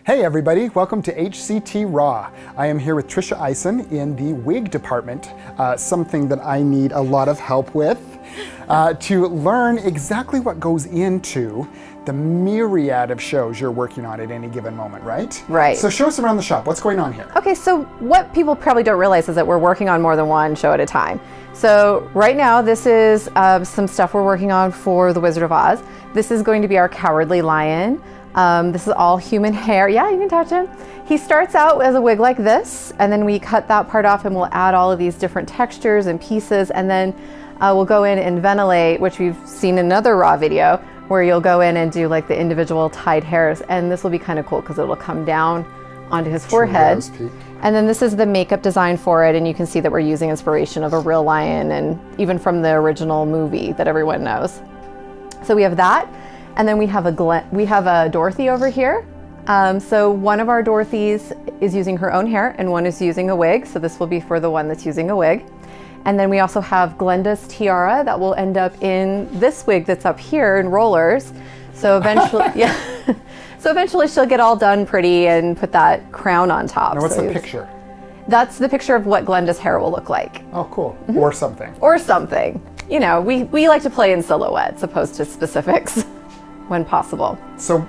Hey everybody, welcome to HCT RAH. I am here with Trisha Eisen in the wig department, something that I need a lot of help with, to learn exactly what goes into the myriad of shows you're working on at any given moment, right? Right. So show us around the shop. What's going on here? Okay, so what people probably don't realize is that we're working on more than one show at a time. So right now, this is some stuff we're working on for The Wizard of Oz. This is going to be our Cowardly Lion. This is all human hair. Yeah, you can touch him. He starts out as a wig like this, and then we cut that part off and we'll add all of these different textures and pieces, and then we'll go in and ventilate, which we've seen in another RAH video, where you'll go in and do like the individual tied hairs, and this will be kind of cool because it'll come down onto his forehead. And then this is the makeup design for it, and you can see that we're using inspiration of a real lion and even from the original movie that everyone knows. So we have that. And then we have a Dorothy over here. So one of our Dorothys is using her own hair and one is using a wig. So this will be for the one that's using a wig. And then we also have Glenda's tiara that will end up in this wig that's up here in rollers. So eventually, yeah. So eventually she'll get all done pretty and put that crown on top. Now what's the picture? That's the picture of what Glenda's hair will look like. Oh, cool. Mm-hmm. Or something. Or something. You know, we like to play in silhouettes opposed to specifics. When possible. So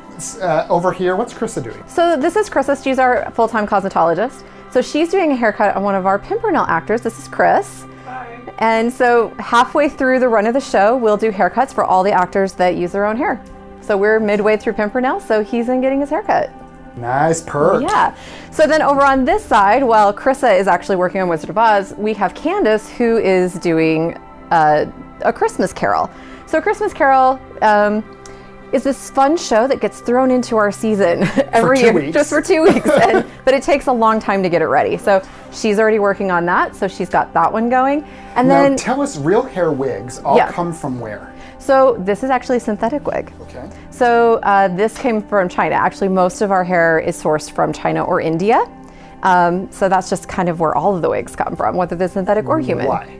over here, what's Krista doing? So this is Krista. She's our full-time cosmetologist. So she's doing a haircut on one of our Pimpernel actors. This is Chris. Hi. And so halfway through the run of the show, we'll do haircuts for all the actors that use their own hair. So we're midway through Pimpernel, so he's in getting his haircut. Nice perk. Yeah. So then over on this side, while Krista is actually working on Wizard of Oz, we have Candace who is doing a Christmas Carol. So Christmas Carol, is this fun show that gets thrown into our season every year, just for 2 weeks. But it takes a long time to get it ready. So she's already working on that. So she's got that one going. And now, then tell us, real hair wigs all come from where? So this is actually a synthetic wig. Okay. So this came from China. Actually, most of our hair is sourced from China or India. So that's just kind of where all of the wigs come from, whether they're synthetic or human. Why?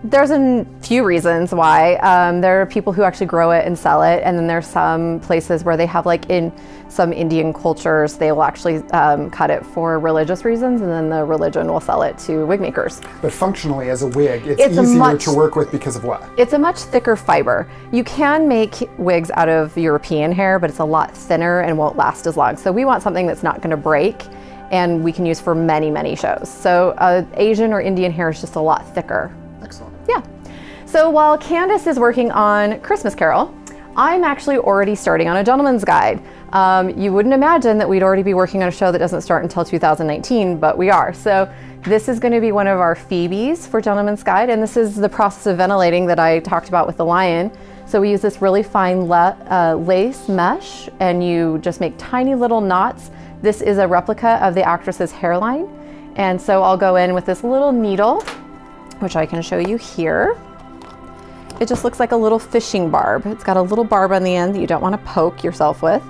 There's a few reasons why. There are people who actually grow it and sell it, and then there's some places where they have, like in some Indian cultures, they will actually cut it for religious reasons, and then the religion will sell it to wig makers. But functionally, as a wig, it's easier to work with because of what? It's a much thicker fiber. You can make wigs out of European hair, but it's a lot thinner and won't last as long. So we want something that's not going to break, and we can use for many, many shows. So Asian or Indian hair is just a lot thicker. Excellent. Yeah. So while Candace is working on Christmas Carol, I'm actually already starting on a Gentleman's Guide. You wouldn't imagine that we'd already be working on a show that doesn't start until 2019, but we are. So this is going to be one of our Phoebes for Gentleman's Guide, and this is the process of ventilating that I talked about with the lion. So we use this really fine lace mesh, and you just make tiny little knots. This is a replica of the actress's hairline, and so I'll go in with this little needle, which I can show you here. It just looks like a little fishing barb. It's got a little barb on the end that you don't want to poke yourself with.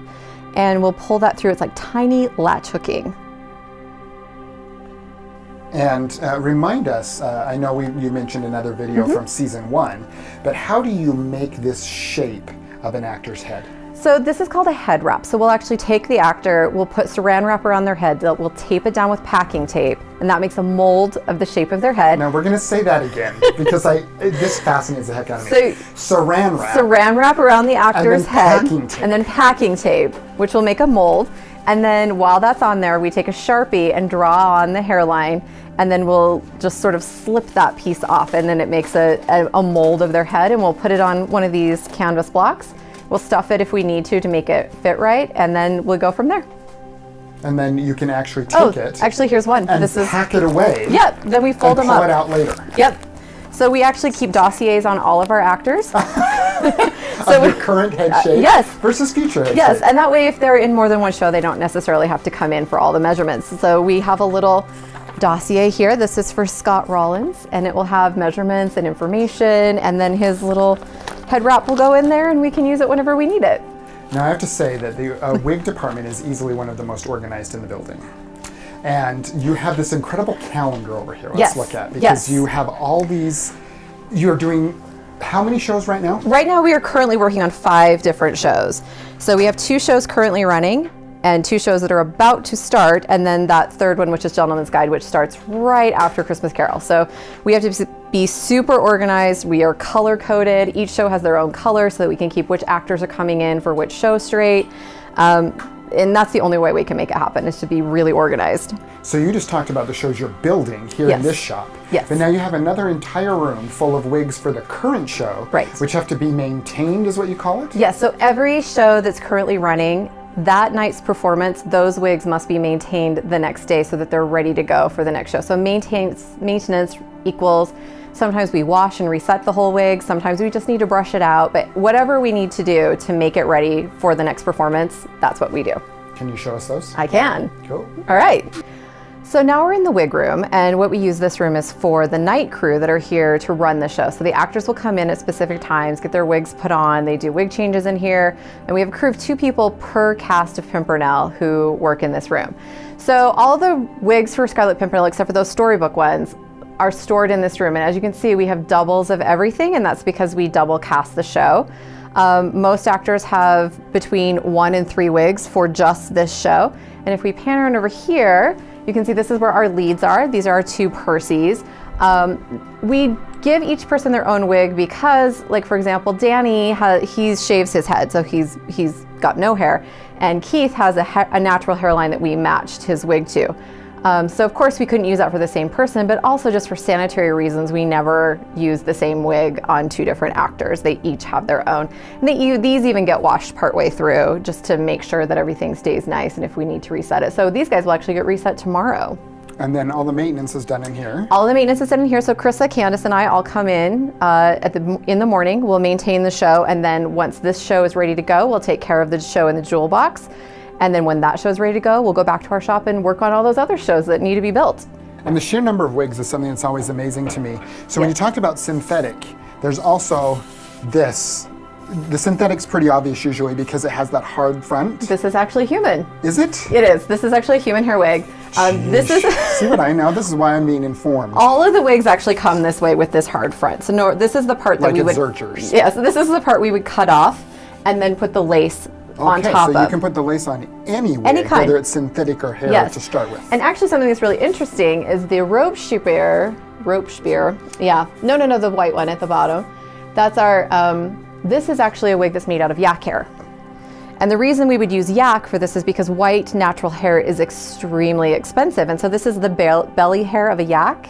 And we'll pull that through. It's like tiny latch hooking. And remind us, I know you mentioned another video from season 1, but how do you make this shape of an actor's head? So this is called a head wrap. So we'll actually take the actor, we'll put saran wrap around their head, we'll tape it down with packing tape, and that makes a mold of the shape of their head. Now we're going to say that again because this fascinates the heck out of So me. Saran wrap. Saran wrap around the actor's head, and then packing tape, which will make a mold. And then while that's on there, we take a Sharpie and draw on the hairline, and then we'll just sort of slip that piece off, and then it makes a mold of their head, and we'll put it on one of these canvas blocks. We'll stuff it if we need to make it fit right, and then we'll go from there. And then you can actually take it. Actually, here's one. And pack it away. Yep, then we fold them up. And pull it out later. Yep. So we actually keep dossiers on all of our actors. So your current head shape versus future head shape. Yes, and that way if they're in more than one show, they don't necessarily have to come in for all the measurements. So we have a little dossier here. This is for Scott Rollins, and it will have measurements and information, and then his little head wrap will go in there, and we can use it whenever we need it. Now I have to say that the wig department is easily one of the most organized in the building. And you have this incredible calendar over here. Let's look at, because you have all these, you're doing how many shows right now? Right now we are currently working on 5 different shows. So we have 2 shows currently running, and 2 shows that are about to start, and then that third one, which is Gentleman's Guide, which starts right after Christmas Carol. So we have to be super organized. We are color coded. Each show has their own color so that we can keep which actors are coming in for which show straight. And that's the only way we can make it happen, is to be really organized. So you just talked about the shows you're building here in this shop. Yes. But now you have another entire room full of wigs for the current show, Right. which have to be maintained, is what you call it? Yes, so every show that's currently running, that night's performance, those wigs must be maintained the next day so that they're ready to go for the next show. So maintenance equals sometimes we wash and reset the whole wig, sometimes we just need to brush it out, but whatever we need to do to make it ready for the next performance, that's what we do. Can you show us those? I can. Cool. All right. So now we're in the wig room, and what we use this room is for the night crew that are here to run the show. So the actors will come in at specific times, get their wigs put on, they do wig changes in here, and we have a crew of 2 people per cast of Pimpernel who work in this room. So all the wigs for Scarlet Pimpernel, except for those storybook ones, are stored in this room. And as you can see, we have doubles of everything, and that's because we double cast the show. Most actors have between 1 and 3 wigs for just this show. And if we pan around over here, you can see this is where our leads are. These are our 2 Percys. We give each person their own wig because, like for example, Danny, he shaves his head, so he's got no hair. And Keith has a natural hairline that we matched his wig to. So of course we couldn't use that for the same person, but also just for sanitary reasons, we never use the same wig on 2 different actors. They each have their own. And these even get washed partway through just to make sure that everything stays nice and if we need to reset it. So these guys will actually get reset tomorrow. And then all the maintenance is done in here. All the maintenance is done in here. So Krista, Candace, and I all come in in the morning. We'll maintain the show, and then once this show is ready to go, we'll take care of the show in the jewel box. And then when that show's ready to go, we'll go back to our shop and work on all those other shows that need to be built. And the sheer number of wigs is something that's always amazing to me. So when you talked about synthetic, there's also this. The synthetic's pretty obvious usually because it has that hard front. This is actually human. Is it? It is. This is actually a human hair wig. This is. See what I know? This is why I'm being informed. All of the wigs actually come this way with this hard front. So no, this is the part that like we would. Zerchers. Yeah. So this is the part we would cut off, and then put the lace on top of. So you can put the lace on any wig, Any kind. whether it's synthetic or hair to start with. And actually something that's really interesting is the rope spear. Yeah. No, the white one at the bottom. That's our, this is actually a wig that's made out of yak hair. And the reason we would use yak for this is because white natural hair is extremely expensive. And so this is the belly hair of a yak.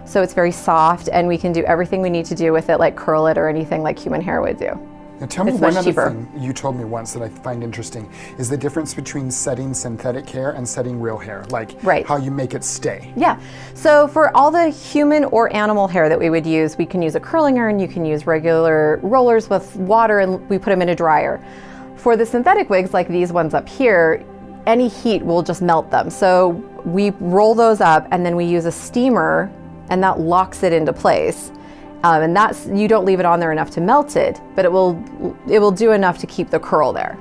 So it's very soft, and we can do everything we need to do with it, like curl it or anything like human hair would do. Now tell me It's one much other cheaper. thing you told me once that I find interesting is the difference between setting synthetic hair and setting real hair, like how you make it stay. Yeah, so for all the human or animal hair that we would use, we can use a curling iron, you can use regular rollers with water, and we put them in a dryer. For the synthetic wigs, like these ones up here, any heat will just melt them. So we roll those up, and then we use a steamer, and that locks it into place. And that's, you don't leave it on there enough to melt it, but it will do enough to keep the curl there.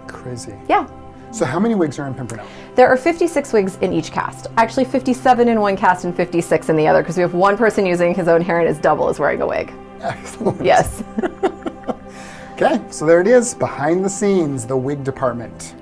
Crazy. Yeah. So how many wigs are in Pimpernel? There are 56 wigs in each cast. Actually 57 in one cast and 56 in the other, because we have one person using his own hair and his double is wearing a wig. Excellent. Yes. Okay, so there it is, behind the scenes, the wig department.